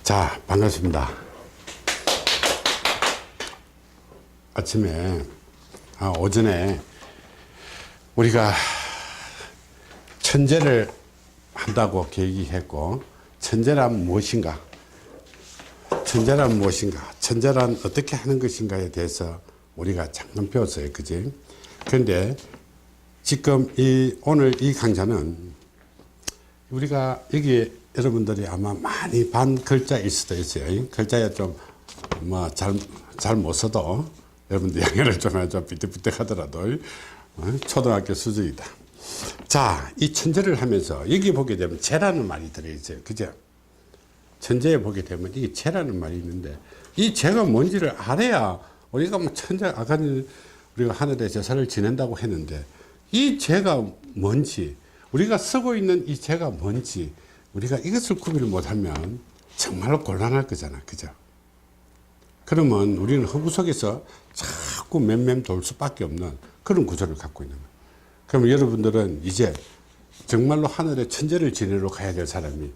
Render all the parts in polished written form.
자, 반갑습니다. 아침에, 오전에 우리가 천재를 한다고 계기했고, 천재란 무엇인가? 천재란 무엇인가? 천재란 어떻게 하는 것인가에 대해서 우리가 잠깐 배웠어요. 그지? 그런데 지금 오늘 이 강좌는 우리가 여기 여러분들이 아마 많이 반 글자일 수도 있어요. 글자에 좀 잘 못 써도 여러분들 양해를 좀 해줘. 삐뚤삐뚤 하더라도 초등학교 수준이다. 자, 이 천재를 하면서 여기 보게 되면 재라는 말이 들어있어요. 그죠? 천재에 보게 되면 이게 재라는 말이 있는데 이 재가 뭔지를 알아야 우리가 뭐 천재, 아까 우리가 하늘에 제사를 지낸다고 했는데 이 재가 뭔지, 우리가 쓰고 있는 이 재가 뭔지 우리가 이것을 구별을 못하면 정말로 곤란할 거잖아. 그죠? 그러면 우리는 허구 속에서 자꾸 맴맴 돌 수밖에 없는 그런 구조를 갖고 있는 거예요. 그러면 여러분들은 이제 정말로 하늘에 천재를 지내러 가야 될 사람이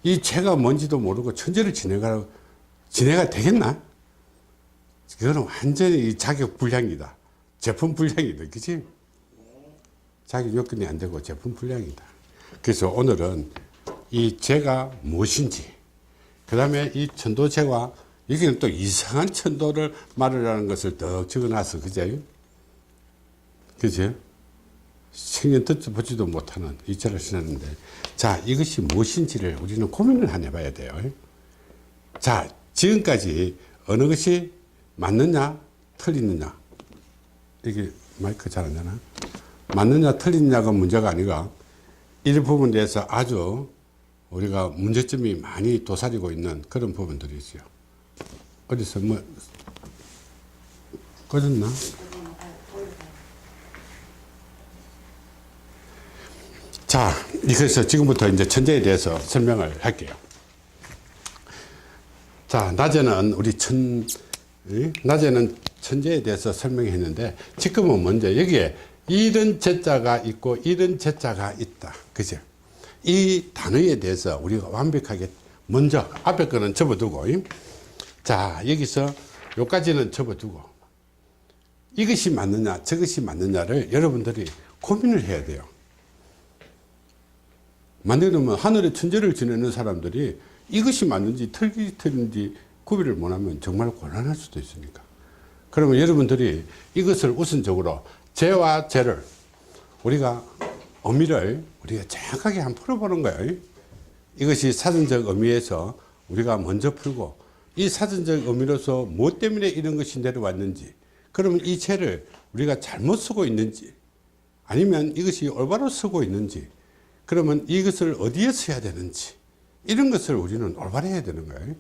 이 죄가 뭔지도 모르고 천재를 지내가 되겠나? 그거는 완전히 자격 불량이다. 제품 불량이다. 그치? 자격 요건이 안 되고 제품 불량이다. 그래서 오늘은 이 죄가 무엇인지, 그 다음에 이 천도죄와 여기는 또 이상한 천도를 말하라는 것을 더 적어놔서, 그죠? 그죠? 생전 듣보지도 못하는 이 죄를 지냈는데, 자, 이것이 무엇인지를 우리는 고민을 한번 해봐야 돼요. 자, 지금까지 어느 것이 맞느냐, 틀리느냐. 이게 마이크 잘 안 되나? 맞느냐, 틀리느냐가 문제가 아니라 이 부분에 대해서 아주 우리가 문제점이 많이 도사리고 있는 그런 부분들이 있어요. 어디서 꺼졌나? 자, 그래서 지금부터 이제 천재에 대해서 설명을 할게요. 자, 낮에는 낮에는 천재에 대해서 설명했는데 지금은 먼저 여기에 이런 제자가 있고 이런 제자가 있다. 그죠? 이 단어에 대해서 우리가 완벽하게 먼저 앞에 거는 접어두고, 자, 여기서 요까지는 접어두고 이것이 맞느냐 저것이 맞느냐를 여러분들이 고민을 해야 돼요. 만약에 하늘에 천재를 지내는 사람들이 이것이 맞는지 틀린지 구별을 못하면 정말 곤란할 수도 있으니까. 그러면 여러분들이 이것을 우선적으로 죄와 죄를 우리가 의미를 우리가 정확하게 한번 풀어보는 거예요. 이것이 사전적 의미에서 우리가 먼저 풀고 이 사전적 의미로서 무엇 때문에 이런 것이 내려왔는지, 그러면 이 죄를 우리가 잘못 쓰고 있는지 아니면 이것이 올바로 쓰고 있는지, 그러면 이것을 어디에 써야 되는지 이런 것을 우리는 올바로 해야 되는 거예요.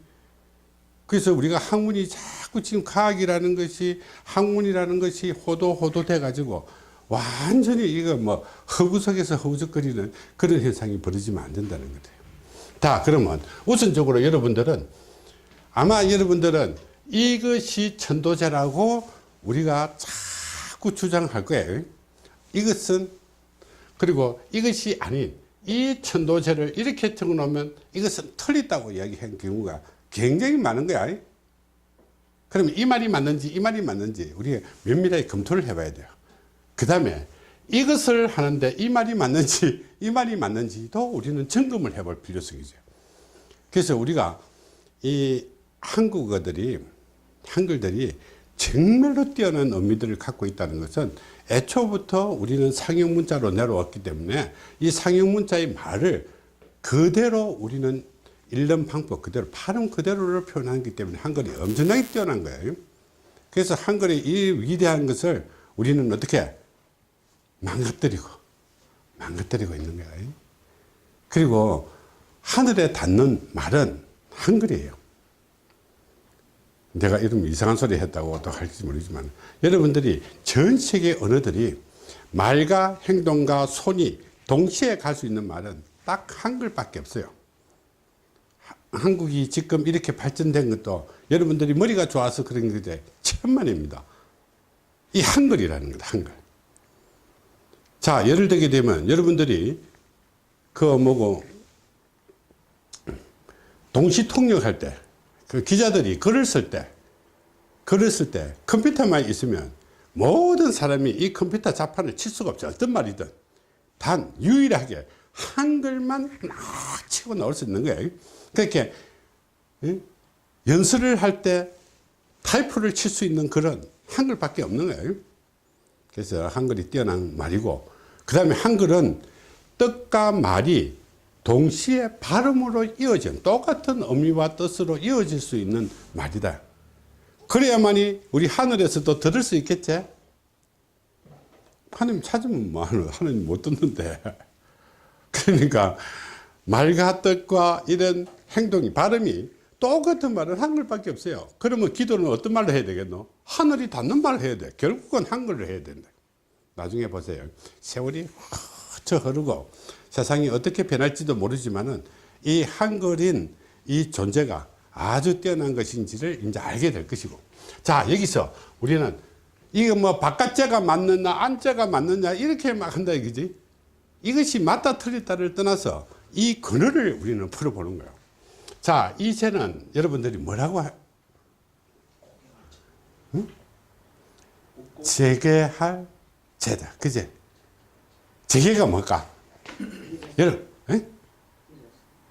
그래서 우리가 학문이 자꾸 지금 과학이라는 것이 학문이라는 것이 호도돼 가지고 완전히 이거 허구석에서 허우적거리는 그런 현상이 벌어지면 안 된다는 거예요. 자, 그러면 우선적으로 여러분들은 아마 여러분들은 이것이 천도제라고 우리가 자꾸 주장할 거예요. 이것은, 그리고 이것이 아닌 이 천도제를 이렇게 적어놓으면 이것은 틀리다고 이야기한 경우가 굉장히 많은 거야. 그러면 이 말이 맞는지 이 말이 맞는지 우리가 면밀하게 검토를 해봐야 돼요. 그 다음에 이것을 하는데 이 말이 맞는지 이 말이 맞는지도 우리는 점검을 해볼 필요성이죠. 그래서 우리가 이 한글들이 정말로 뛰어난 의미들을 갖고 있다는 것은 애초부터 우리는 상형문자로 내려왔기 때문에 이 상형문자의 말을 그대로 우리는 읽는 방법 그대로, 발음 그대로를 표현하기 때문에 한글이 엄청나게 뛰어난 거예요. 그래서 한글의 이 위대한 것을 우리는 어떻게 망가뜨리고 있는 거예요. 그리고 하늘에 닿는 말은 한글이에요. 내가 이런 이상한 소리 했다고 또 할지 모르지만 여러분들이 전 세계 언어들이 말과 행동과 손이 동시에 갈 수 있는 말은 딱 한글밖에 없어요. 한국이 지금 이렇게 발전된 것도 여러분들이 머리가 좋아서 그런 건데 천만입니다. 이 한글이라는 거다, 한글. 자, 예를 들게 되면 여러분들이 동시 통역할 때, 그 기자들이 글을 쓸 때 컴퓨터만 있으면 모든 사람이 이 컴퓨터 자판을 칠 수가 없죠. 어떤 말이든. 단 유일하게 한글만 막 치고 나올 수 있는 거예요. 그렇게 연설을 할 때 타이프를 칠 수 있는 글은 한글밖에 없는 거예요. 그래서 한글이 뛰어난 말이고, 그 다음에 한글은 뜻과 말이 동시에 발음으로 이어진, 똑같은 의미와 뜻으로 이어질 수 있는 말이다. 그래야만이 우리 하늘에서도 들을 수 있겠지. 하나님 찾으면 뭐 하나님 못 듣는데. 그러니까 말과 뜻과 이런 행동이, 발음이 똑같은 말은 한글밖에 없어요. 그러면 기도는 어떤 말로 해야 되겠노? 하늘이 닿는 말을 해야 돼. 결국은 한글로 해야 된다. 나중에 보세요. 세월이 저 흐르고 세상이 어떻게 변할지도 모르지만은 이 한글인 이 존재가 아주 뛰어난 것인지를 이제 알게 될 것이고. 자, 여기서 우리는 이거 뭐 바깥자가 맞느냐 안자가 맞느냐 이렇게 막 한다 이거지. 이것이 맞다 틀리다를 떠나서 이 근원을 우리는 풀어보는 거예요. 자, 이 죄는 여러분들이 뭐라고 응? 재개할 죄다. 그제? 재개가 뭘까? 여러분,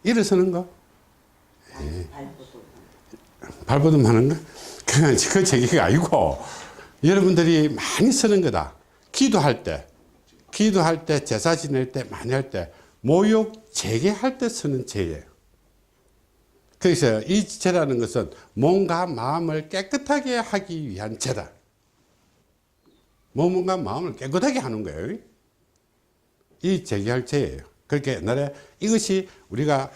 일어서는 거? 발버둥 하는 거? 그 재개가 아니고, 여러분들이 많이 쓰는 거다. 기도할 때, 제사 지낼 때, 많이 할 때, 모욕 재개할 때 쓰는 죄예요. 그래서 이 죄라는 것은 몸과 마음을 깨끗하게 하기 위한 죄다. 몸과 마음을 깨끗하게 하는 거예요. 이 재개할 죄예요. 그렇게 옛날에 이것이 우리가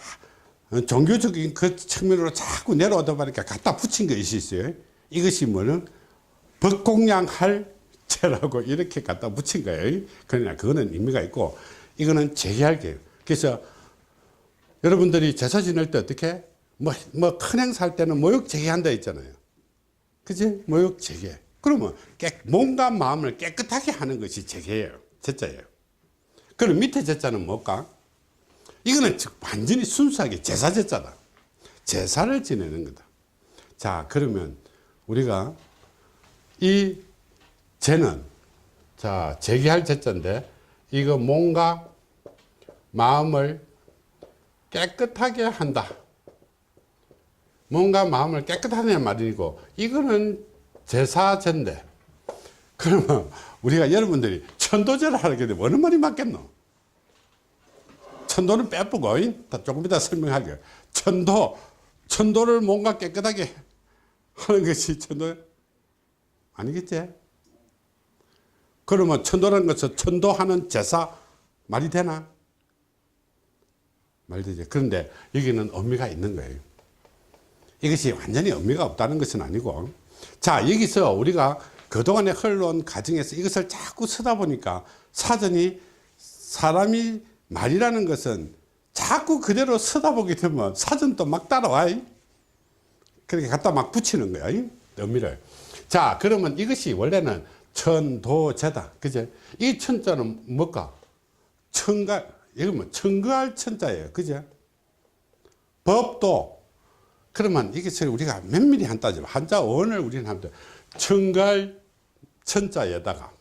종교적인 그 측면으로 자꾸 내려오다 보니까 갖다 붙인 것이 있어요. 이것이 뭐는 법공양할 죄라고 이렇게 갖다 붙인 거예요. 그러나 그거는 의미가 있고, 이거는 재개할 거예요. 그래서 여러분들이 제사 지낼 때 어떻게? 큰 행사할 때는 모욕 재개한다 했잖아요. 그지? 모욕 재개. 그러면 몸과 마음을 깨끗하게 하는 것이 재개예요. 제자예요. 그럼 밑에 제자는 뭘까? 이거는 완전히 순수하게 제사 제자다. 제사를 지내는 거다. 자, 그러면 우리가 이 죄는, 자, 재개할 제자인데, 이거 몸과 마음을 깨끗하게 한다. 몸과 마음을 깨끗하다는 말이고, 이거는 제사제인데, 그러면 우리가 여러분들이 천도제를 하게 되면 어느 말이 맞겠노? 천도는 빼쁘고, 조금 이따 설명할게요. 천도를 뭔가 깨끗하게 하는 것이 천도 아니겠지? 그러면 천도라는 것은 천도하는 제사 말이 되나? 말 되죠. 그런데 여기는 의미가 있는 거예요. 이것이 완전히 의미가 없다는 것은 아니고, 자, 여기서 우리가 그동안에 흘러온 과정에서 이것을 자꾸 쓰다 보니까 사전이, 사람이 말이라는 것은 자꾸 그대로 쓰다 보게 되면 사전도 막 따라와. 그렇게 갖다 막 붙이는 거야, 의미를. 자, 그러면 이것이 원래는 천도제다. 그죠? 이 천자는 뭘까? 이거 뭐 청거할 천자예요. 그죠? 법도. 그러면 이것을 우리가 면밀히 한다죠. 한자 원을 우리는 합니다. 청갈 천자에다가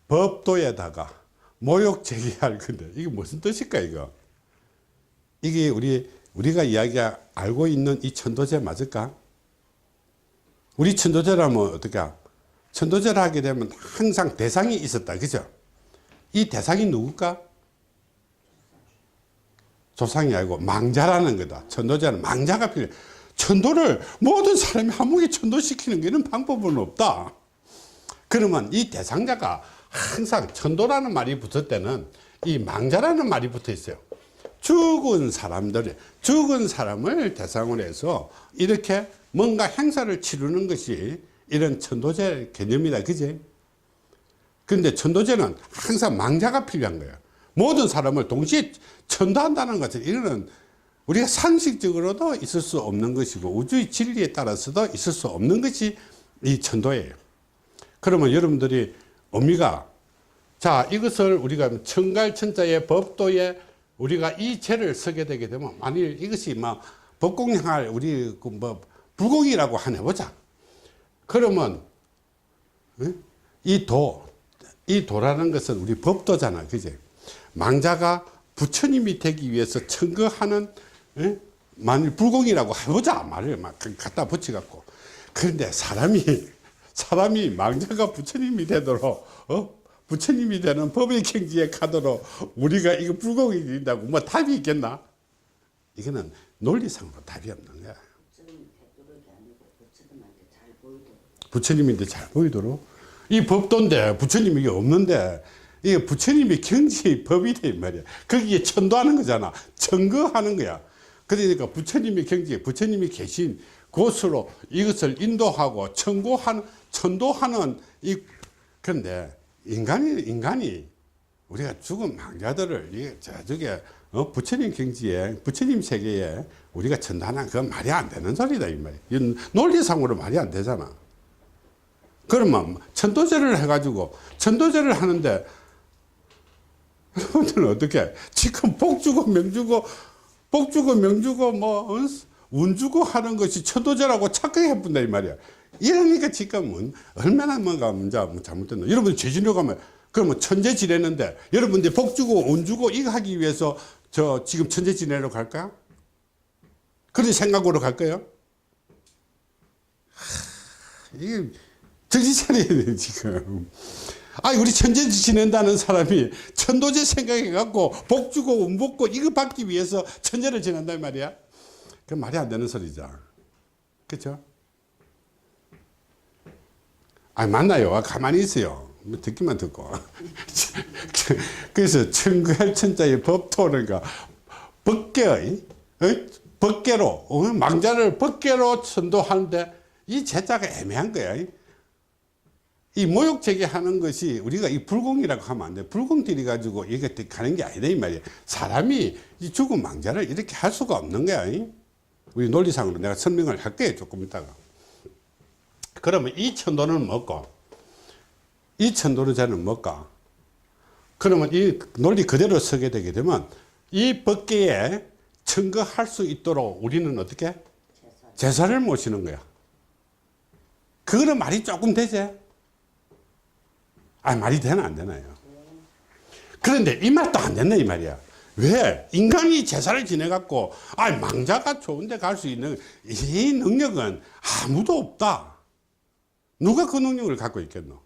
법도에다가 모욕 제기할 건데, 이게 무슨 뜻일까, 이거? 이게 우리가 알고 있는 이 천도제 맞을까? 우리 천도제라면 어떻게? 천도제를 하게 되면 항상 대상이 있었다. 그죠? 이 대상이 누굴까? 조상이 아니고 망자라는 거다. 천도제는 망자가 필요해. 천도를 모든 사람이 한 목에 천도시키는 게는 방법은 없다. 그러면 이 대상자가 항상 천도라는 말이 붙을 때는 이 망자라는 말이 붙어 있어요. 죽은 사람을 대상으로 해서 이렇게 뭔가 행사를 치르는 것이 이런 천도제 개념이다. 그지? 그런데 천도제는 항상 망자가 필요한 거예요. 모든 사람을 동시에 천도한다는 것은, 이거는 우리가 상식적으로도 있을 수 없는 것이고 우주의 진리에 따라서도 있을 수 없는 것이 이 천도예요. 그러면 여러분들이 의미가, 자, 이것을 우리가 청갈 천자의 법도에 우리가 이 죄를 쓰게 되게 되면, 만일 이것이 막 법공양할 우리 그 뭐 불공이라고 하나 해보자. 그러면 이 도라는 것은 우리 법도잖아, 그지? 망자가 부처님이 되기 위해서 청거하는 만일 불공이라고 해보자 말을 막 갖다 붙여갖고. 그런데 사람이 망자가 부처님이 되도록 부처님이 되는 법의 경지에 가도록 우리가 이거 불공이 된다고 뭐 답이 있겠나? 이거는 논리상으로 답이 없는 거야. 부처님인데 잘 보이도록. 이 법도인데 부처님이 없는데 이게 부처님이 경지의 법이 돼 말이야. 거기에 천도하는 거잖아. 청거하는 거야. 그러니까 부처님의 경지에 부처님이 계신 곳으로 이것을 인도하고 천도하는 그런데 인간이 우리가 죽은 망자들을 저쪽에 부처님 경지에 부처님 세계에 우리가 천도하는 그건 말이 안 되는 소리다 이 말이야. 논리상으로 말이 안 되잖아. 그러면 천도제를 해가지고 천도제를 하는데 여러분들은 어떻게 지금 복 주고 명 주고 뭐 운 주고 하는 것이 천도제라고 착각해 본다 이 말이야. 이러니까 지금은 얼마나 뭔가 잘못됐나. 여러분 제주도 가면 그러면 천재 지내는데 여러분들 복 주고 운 주고 이거 하기 위해서 저 지금 천재 지내러 갈까요? 그런 생각으로 갈 거예요? 이게 정신 차려야 돼 지금. 우리 천재 지낸다는 사람이 천도제 생각해갖고 복 주고 운 받고 이거 받기 위해서 천재를 지낸단 말이야. 그 말이 안 되는 소리죠. 그렇죠? 맞나요? 가만히 있어요. 듣기만 듣고. 그래서 천구할 천자의 법토니까 법계로 망자를 법계로 천도하는데 이 제자가 애매한 거야. 이 모욕제기 하는 것이 우리가 이 불공이라고 하면 안 돼. 불공 들이가지고 이게 가는 게 아니다 이 말이야. 사람이 이 죽은 망자를 이렇게 할 수가 없는 거야. 우리 논리상으로 내가 설명을 할 거예요 조금 있다가. 그러면 이 천도는 뭐고 이 천도제는 뭘까? 그러면 이 논리 그대로 서게 되게 되면 이 법계에 청거할 수 있도록 우리는 어떻게? 제사를 모시는 거야. 그거는 말이 조금 되지? 말이 되나 안 되나요? 그런데 이 말도 안 된다 이 말이야. 왜? 인간이 제사를 지내갖고 망자가 좋은 데 갈 수 있는 이 능력은 아무도 없다. 누가 그 능력을 갖고 있겠노?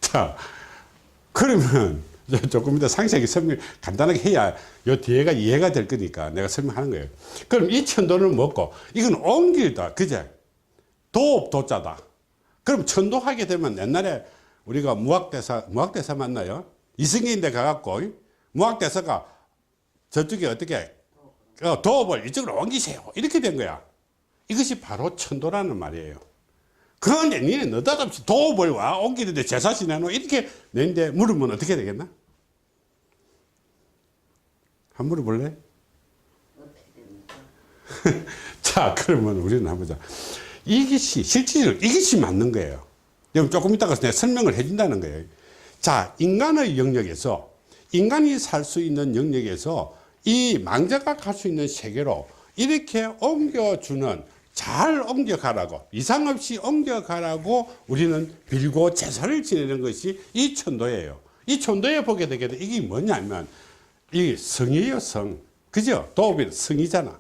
자, 그러면 조금 이따 상세하게 설명 간단하게 해야 요 뒤에가 이해가 될 거니까 내가 설명하는 거예요. 그럼 이 천도는 뭐고? 이건 옮길다. 그제? 도자다. 그럼 천도하게 되면 옛날에 우리가 무학대사 맞나요? 이승기인데 가갖고 무학대사가 저쪽에 어떻게 도업을 이쪽으로 옮기세요. 이렇게 된 거야. 이것이 바로 천도라는 말이에요. 그런데 니네 느닷없이 도업을 옮기는데 제사 지내노 이렇게 내는데 물으면 어떻게 되겠나? 한번 물어볼래? 자, 그러면 우리는 한번 보자. 이것이 실질적으로 이것이 맞는 거예요. 그럼 조금 이따가 내가 설명을 해준다는 거예요. 자, 인간의 영역에서 인간이 살 수 있는 영역에서 이 망자가 갈 수 있는 세계로 이렇게 옮겨주는 잘 옮겨가라고 이상 없이 옮겨가라고 우리는 빌고 제사를 지내는 것이 이 천도예요. 이 천도에 보게 되게 돼. 이게 뭐냐면 이 성이에요, 성. 그죠? 도업이 성이잖아.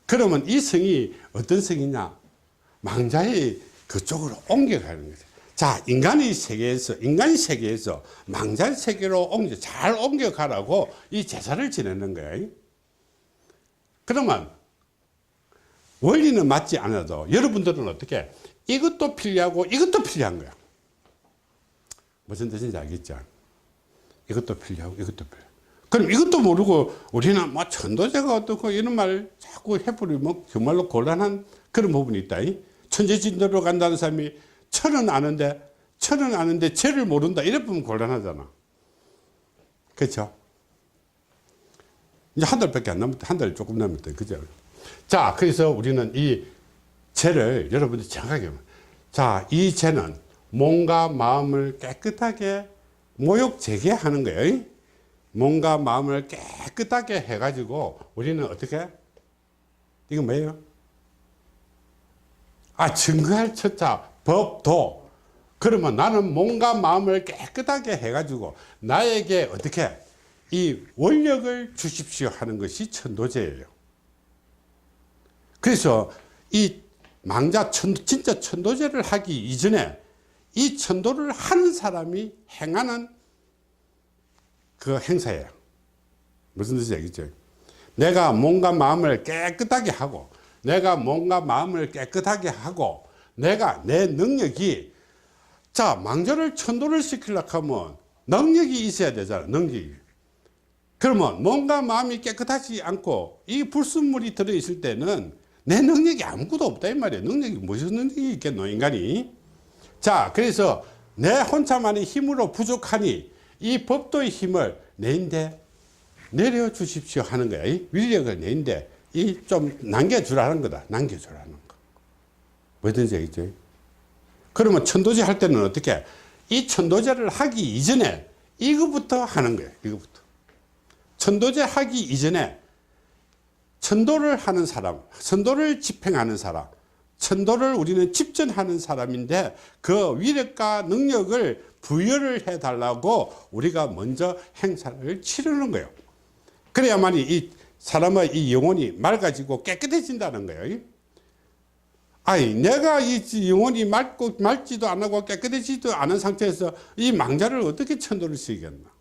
그러면 이 성이 어떤 성이냐? 망자의 그쪽으로 옮겨가는 거죠. 자, 인간의 세계에서 망자의 세계로 잘 옮겨가라고 이 제사를 지내는 거예요. 그러면 원리는 맞지 않아도 여러분들은 어떻게 이것도 필요하고 이것도 필요한 거야. 무슨 뜻인지 알겠죠? 이것도 필요하고 이것도 필요하고. 그럼 이것도 모르고 우리는 뭐 천도제가 어떻고 이런 말 자꾸 해버리면 정말로 곤란한 그런 부분이 있다. 천재진도로 간다는 사람이 철은 아는데 죄를 모른다. 이래 보면 곤란하잖아. 그렇죠? 이제 한 달밖에 안 남았다. 한 달 조금 남았다. 그죠? 자, 그래서 우리는 이 죄를 여러분들 정확하게 자, 이 죄는 몸과 마음을 깨끗하게 모욕 제거하는 거예요. 몸과 마음을 깨끗하게 해가지고 우리는 어떻게? 이거 뭐예요? 증거할 처자, 법, 도. 그러면 나는 몸과 마음을 깨끗하게 해가지고 나에게 어떻게? 이 원력을 주십시오 하는 것이 천도제예요. 그래서 이 망자 진짜 천도제를 하기 이전에 이 천도를 하는 사람이 행하는 그 행사예요. 무슨 뜻인지 알겠죠? 내가 몸과 마음을 깨끗하게 하고, 내가 몸과 마음을 깨끗하게 하고, 내가 내 능력이, 자, 망자를 천도를 시키려고 하면 능력이 있어야 되잖아, 능력이. 그러면 몸과 마음이 깨끗하지 않고 이 불순물이 들어있을 때는 내 능력이 아무것도 없다 이 말이에요. 능력이 무슨 능력이 있겠노, 인간이. 자, 그래서 내 혼자만의 힘으로 부족하니 이 법도의 힘을 내인데 내려주십시오 하는 거야. 이 위력을 내인데 이 좀 남겨주라는 거다. 남겨주라는 거. 뭐든지 알겠죠? 그러면 천도제 할 때는 어떻게? 이 천도제를 하기 이전에 이거부터 하는 거예요. 이거부터. 천도제 하기 이전에 천도를 하는 사람, 천도를 집행하는 사람, 천도를 우리는 집전하는 사람인데 그 위력과 능력을 부여를 해달라고 우리가 먼저 행사를 치르는 거예요. 그래야만이 이 사람의 이 영혼이 맑아지고 깨끗해진다는 거예요. 내가 이 영혼이 맑지도 않고 깨끗해지지도 않은 상태에서 이 망자를 어떻게 천도를 시키겠나?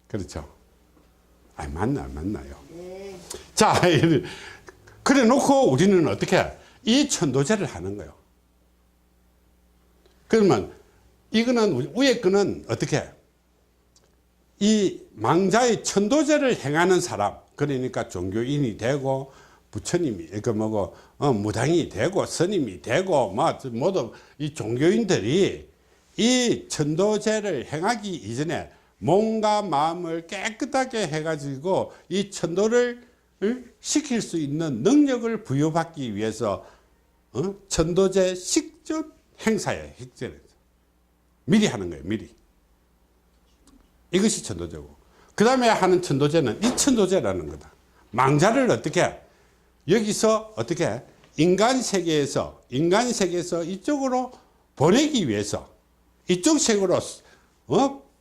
그렇죠? 맞나요? 네. 자, 그래 놓고 우리는 어떻게 이 천도제를 하는 거예요. 그러면 이거는 위에 거는 어떻게 이 망자의 천도제를 행하는 사람, 그러니까 종교인이 되고 부처님이 무당이 되고 스님이 되고 모두 이 종교인들이 이 천도제를 행하기 이전에 몸과 마음을 깨끗하게 해가지고 이 천도를 시킬 수 있는 능력을 부여받기 위해서 천도제 식전 행사예요. 미리 하는 거예요. 미리. 이것이 천도제고, 그 다음에 하는 천도제는 이 천도제라는 거다. 망자를 어떻게 여기서 어떻게 인간 세계에서 이쪽으로 보내기 위해서, 이쪽 세계로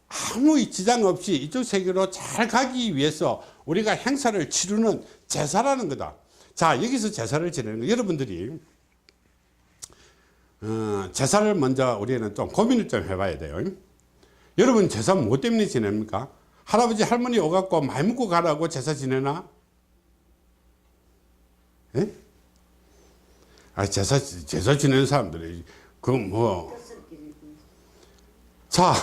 아무 지장 없이 이쪽 세계로 잘 가기 위해서 우리가 행사를 치르는 제사라는 거다. 자, 여기서 제사를 지내는 거, 여러분들이 제사를 먼저 우리는 좀 고민을 좀 해봐야 돼요. 여러분 제사 뭐 때문에 지냅니까? 할아버지 할머니 오갖고 많이 먹고 가라고 제사 지내나? 예? 제사 지내는 사람들이 자,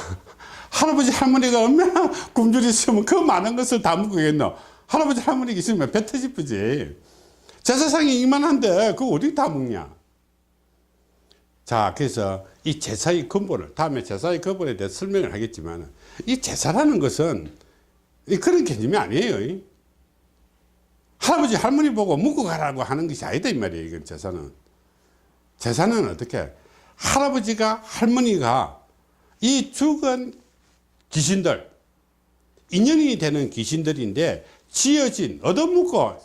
할아버지 할머니가 얼마나 굶주리 있으면 그 많은 것을 다 먹겠노? 할아버지 할머니가 있으면 배 터지쁘지. 제사상이 이만한데 그거 어디 다 먹냐? 자, 그래서 이 제사의 근본을, 다음에 제사의 근본에 대해서 설명을 하겠지만, 이 제사라는 것은 그런 개념이 아니에요. 할아버지 할머니 보고 묵고 가라고 하는 것이 아니다 이 말이에요. 이건 제사는 어떻게 할아버지가 할머니가 이 죽은 귀신들, 인연이 되는 귀신들인데 지어진, 얻어먹고,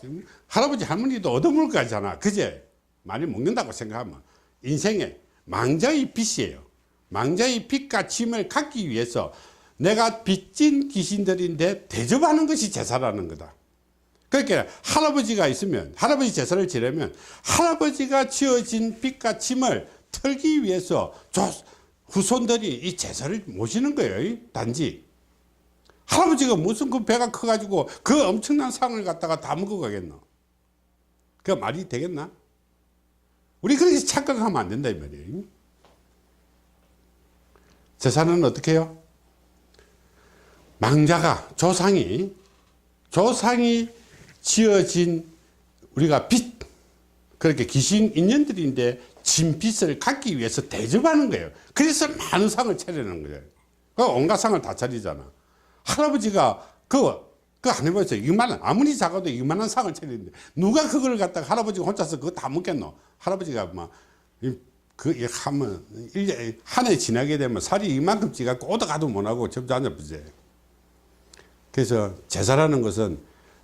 할아버지 할머니도 얻어먹을 거잖아. 그제? 많이 먹는다고 생각하면 인생에 망자의 빚이에요. 망자의 빚과 짐을 갖기 위해서 내가 빚진 귀신들인데 대접하는 것이 제사라는 거다. 그러니까 할아버지가 있으면, 할아버지 제사를 지내면 할아버지가 지어진 빚과 짐을 털기 위해서 후손들이 이 제사를 모시는 거예요. 단지 할아버지가 무슨 그 배가 커가지고 그 엄청난 상을 갖다가 다 먹어가겠노? 그 말이 되겠나? 우리 그렇게 착각하면 안 된다 이 말이에요. 제사는 어떻게 해요? 망자가, 조상이 지어진 우리가 빚, 그렇게 귀신 인연들인데 진빚을 갖기 위해서 대접하는 거예요. 그래서 많은 상을 차리는 거예요. 온갖 상을 다 차리잖아. 할아버지가 안 해보세요. 이만한, 아무리 작아도 이만한 상을 차리는데 누가 그걸 갖다가 할아버지가 혼자서 그거 다 먹겠노? 할아버지가 하면 한 해 지나게 되면 살이 이만큼 찌갖고 오다 가도 못하고 점주 앉아보지. 그래서 제사라는 것은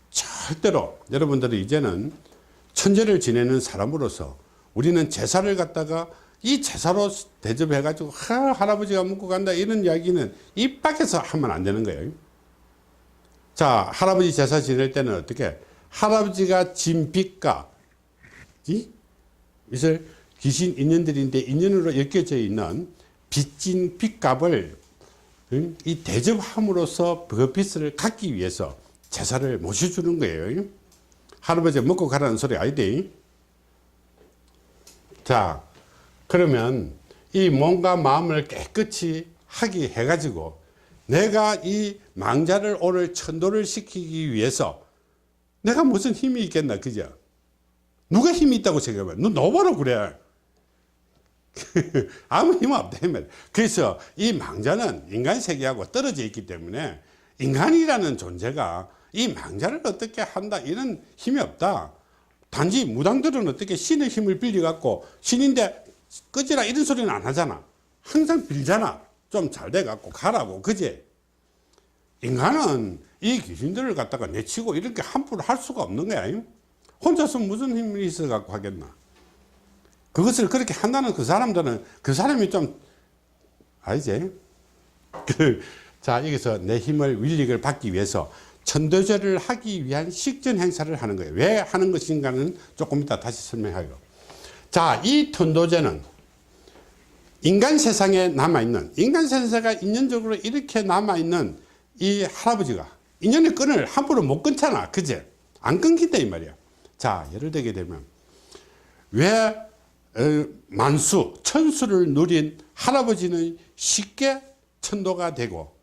절대로 여러분들이 이제는 천재를 지내는 사람으로서 우리는 제사를 갖다가 이 제사로 대접해 가지고 할아버지가 먹고 간다 이런 이야기는 입 밖에서 하면 안 되는 거예요. 자, 할아버지 제사 지낼 때는 어떻게 할아버지가 진 빚과 이것을 귀신 인연들인데 인연으로 엮여져 있는 빚진 빚값을 이 대접함으로써 그 빚을 갚기 위해서 제사를 모셔주는 거예요. 할아버지 먹고 가라는 소리 아니대. 자, 그러면 이 몸과 마음을 깨끗이 하게 해가지고 내가 이 망자를 오늘 천도를 시키기 위해서 내가 무슨 힘이 있겠나, 그죠? 누가 힘이 있다고 생각해? 너 너바로 그래. 아무 힘 없다. 그래서 이 망자는 인간 세계하고 떨어져 있기 때문에 인간이라는 존재가 이 망자를 어떻게 한다 이런 힘이 없다. 단지 무당들은 어떻게 신의 힘을 빌려갖고 신인데 꺼지라 이런 소리는 안 하잖아. 항상 빌잖아. 좀 잘 돼갖고 가라고, 그지? 인간은 이 귀신들을 갖다가 내치고 이렇게 함부로 할 수가 없는 거야. 혼자서 무슨 힘이 있어갖고 하겠나. 그것을 그렇게 한다는 그 사람들은 그 사람이 좀 알지? 자, 여기서 내 힘을 willig을 받기 위해서 천도제를 하기 위한 식전 행사를 하는 거예요. 왜 하는 것인가는 조금 이따 다시 설명하요. 자, 이 천도제는 인간 세상에 남아있는, 인간 세상가 인연적으로 이렇게 남아있는 이 할아버지가 인연의 끈을 함부로 못 끊잖아. 그제? 안 끊긴다 이 말이야. 자, 예를 들게 되면 왜 만수, 천수를 누린 할아버지는 쉽게 천도가 되고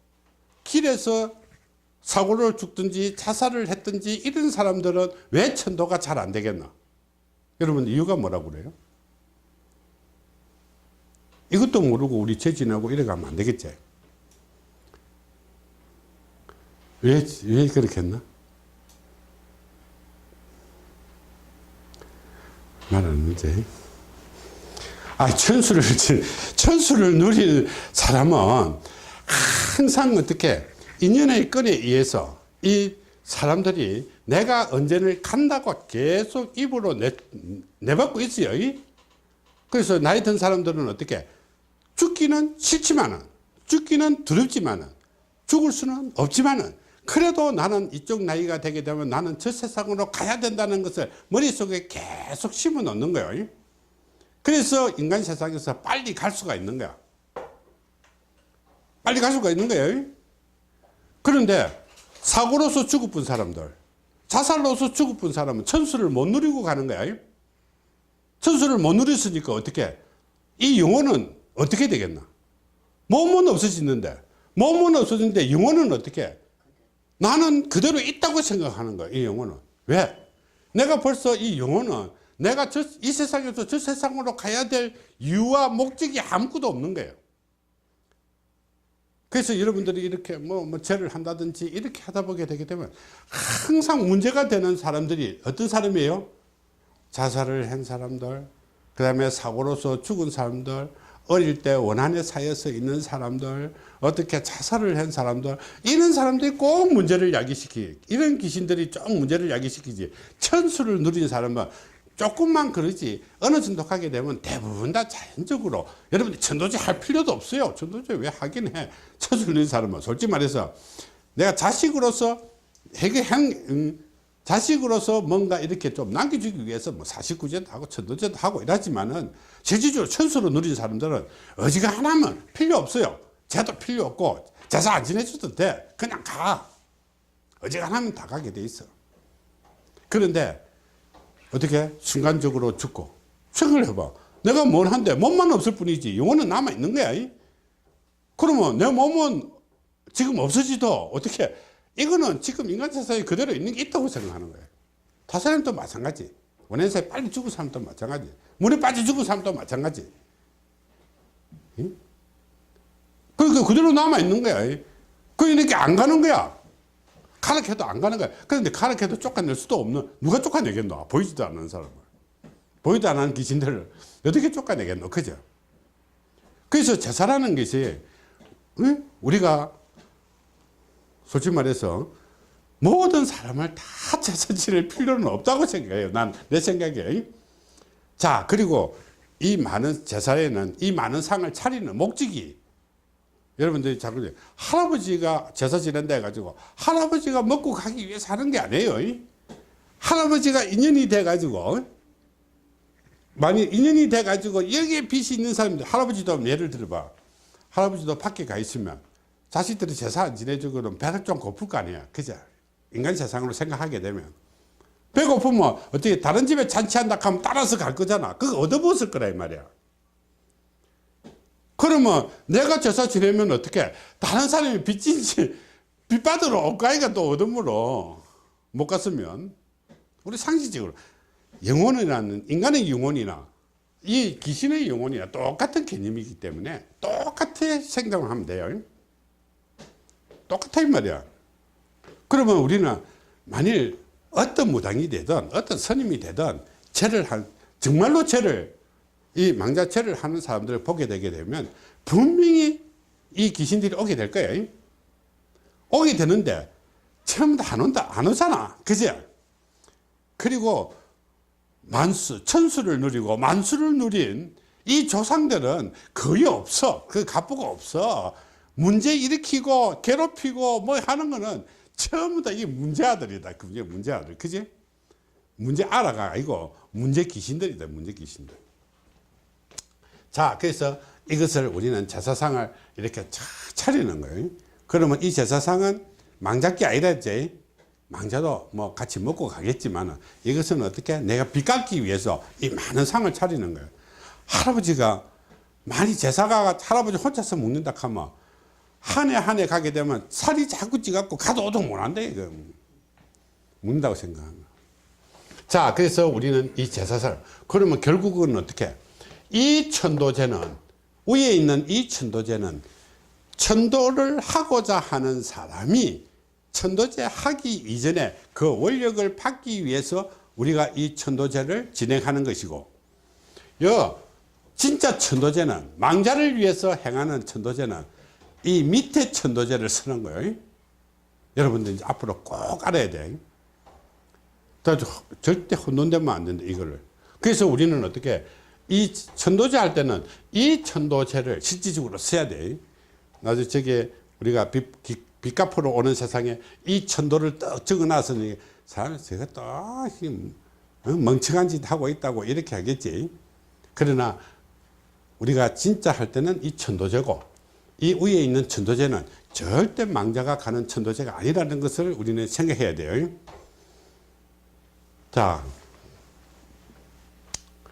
길에서 사고를 죽든지 자살을 했든지 이런 사람들은 왜 천도가 잘 안 되겠나? 여러분 이유가 뭐라고 그래요? 이것도 모르고 우리 죄 지내고 이래 가면 안 되겠지? 왜 그렇게 했나? 말하는데. 천수를 누릴 사람은 항상 어떻게 인연의 끈에 의해서 이 사람들이 내가 언제는 간다고 계속 입으로 내받고 있어요. 그래서 나이 든 사람들은 어떻게 죽기는 싫지만은, 죽기는 두렵지만은, 죽을 수는 없지만은, 그래도 나는 이쪽 나이가 되게 되면 나는 저 세상으로 가야 된다는 것을 머릿속에 계속 심어 놓는 거예요. 그래서 인간 세상에서 빨리 갈 수가 있는 거야. 빨리 갈 수가 있는 거예요. 그런데 사고로서 죽어본 사람들, 자살로서 죽어본 사람은 천수를 못 누리고 가는 거야. 천수를 못 누렸으니까 어떻게? 이 영혼은 어떻게 되겠나? 몸은 없어지는데, 몸은 없어지는데 영혼은 어떻게? 나는 그대로 있다고 생각하는 거야, 이 영혼은. 왜? 내가 벌써 이 영혼은 내가 이 세상에서 저 세상으로 가야 될 이유와 목적이 아무것도 없는 거예요. 그래서 여러분들이 이렇게 뭐 죄를 한다든지 이렇게 하다 보게 되게 되면 항상 문제가 되는 사람들이 어떤 사람이에요? 자살을 한 사람들, 그 다음에 사고로서 죽은 사람들, 어릴 때 원한에 쌓여서 있는 사람들, 어떻게 자살을 한 사람들, 이런 사람들이 꼭 문제를 야기시키, 이런 귀신들이 좀 문제를 야기시키지. 천수를 누린 사람은 조금만 그러지 어느 정도 가게 되면 대부분 다 자연적으로. 여러분들 천도제 할 필요도 없어요. 천도제 왜 하긴 해. 천수를 누린 사람은 솔직히 말해서 내가 자식으로서 자식으로서 뭔가 이렇게 좀 남겨주기 위해서 뭐 사식구제도 하고 천도제도 하고 이러지만은 실질적으로 천수로 누린 사람들은 어지간하면 필요 없어요. 제도 필요 없고 제사 안 지내줘도 돼. 그냥 가. 어지간하면 다 가게 돼 있어. 그런데 어떻게 순간적으로 죽고 생각을 해봐. 내가 뭘 한데 몸만 없을 뿐이지 영혼은 남아 있는 거야. 그러면 내 몸은 지금 없어지도 어떻게? 이거는 지금 인간 세상에 그대로 있는 게 있다고 생각하는 거예요. 타사람도 마찬가지. 원한사에 빨리 죽은 사람도 마찬가지. 물에 빠져 죽은 사람도 마찬가지. 응? 그러니까 그대로 남아있는 거야. 그러니까 안 가는 거야. 가르쳐도 안 가는 거야. 그런데 가르쳐도 쫓아낼 수도 없는, 누가 쫓아내겠노? 보이지도 않는 사람을. 보이지도 않는 귀신들을 어떻게 쫓아내겠노? 그죠? 그래서 제사라는 것이, 우리가 솔직히 말해서 모든 사람을 다 제사 지낼 필요는 없다고 생각해요. 내 생각에. 자, 그리고 이 많은 제사에는 이 많은 상을 차리는 목적이, 여러분들이 자꾸 할아버지가 제사 지낸다 해가지고 할아버지가 먹고 가기 위해서 하는 게 아니에요. 할아버지가 인연이 돼가지고, 만약 인연이 돼가지고 여기에 빚이 있는 사람들, 할아버지도 예를 들어봐. 할아버지도 밖에 가 있으면 자식들이 제사 안 지내주고는 배가 좀 고플 거 아니야. 그죠? 인간 세상으로 생각하게 되면. 배고프면 어떻게 다른 집에 잔치한다 하면 따라서 갈 거잖아. 그거 얻어먹었을 거라 이 말이야. 그러면 내가 제사 지내면 어떻게 다른 사람이 빚진지 빚 받으러 옷가이가 또 얻어물어 못 갔으면, 우리 상식적으로 영혼이라는, 인간의 영혼이나 이 귀신의 영혼이나 똑같은 개념이기 때문에 똑같이 생각을 하면 돼요. 똑같아 이 말이야. 그러면 우리는 만일 어떤 무당이 되든 어떤 스님이 되든 정말로 이 망자죄를 하는 사람들을 보게 되게 되면 분명히 이 귀신들이 오게 될 거예요. 오게 되는데 처음 다 안 오잖아. 그죠? 그리고 천수를 누리고 만수를 누린 이 조상들은 거의 없어. 그 갑부가 없어. 문제 일으키고 괴롭히고 뭐 하는 거는 전부 다 이게 문제 아들이다. 그게 문제 아들. 그지? 문제 아라가 아니고 문제 귀신들이다. 문제 귀신들. 자, 그래서 이것을 우리는 제사상을 이렇게 차리는 거예요. 그러면 이 제사상은 망자께 아니라 했지. 망자도 뭐 같이 먹고 가겠지만 이것은 어떻게 내가 빚 갚기 위해서 이 많은 상을 차리는 거예요. 할아버지가 많이 제사가 할아버지 혼자서 먹는다 하면 한 해 한 해 가게 되면 살이 자꾸 찌갖고 가도 오도 못한대. 이거 먹는다고 생각합니다. 자, 그래서 우리는 이 제사살, 그러면 결국은 어떻게, 이 천도제는, 위에 있는 이 천도제는 천도를 하고자 하는 사람이 천도제 하기 이전에 그 원력을 받기 위해서 우리가 이 천도제를 진행하는 것이고, 진짜 천도제는, 망자를 위해서 행하는 천도제는 이 밑에 천도제를 쓰는 거예요. 여러분들 이제 앞으로 꼭 알아야 돼. 절대 혼돈되면 안 된다, 이거를. 그래서 우리는 어떻게, 이 천도제 할 때는 이 천도제를 실질적으로 써야 돼. 나중에 저게 우리가 빚 갚으러 오는 세상에 이 천도를 떡 적어 놨으니 사람이 제가 또 멍청한 짓 하고 있다고 이렇게 하겠지. 그러나 우리가 진짜 할 때는 이 천도제고, 이 위에 있는 천도제는 절대 망자가 가는 천도제가 아니라는 것을 우리는 생각해야 돼요. 자,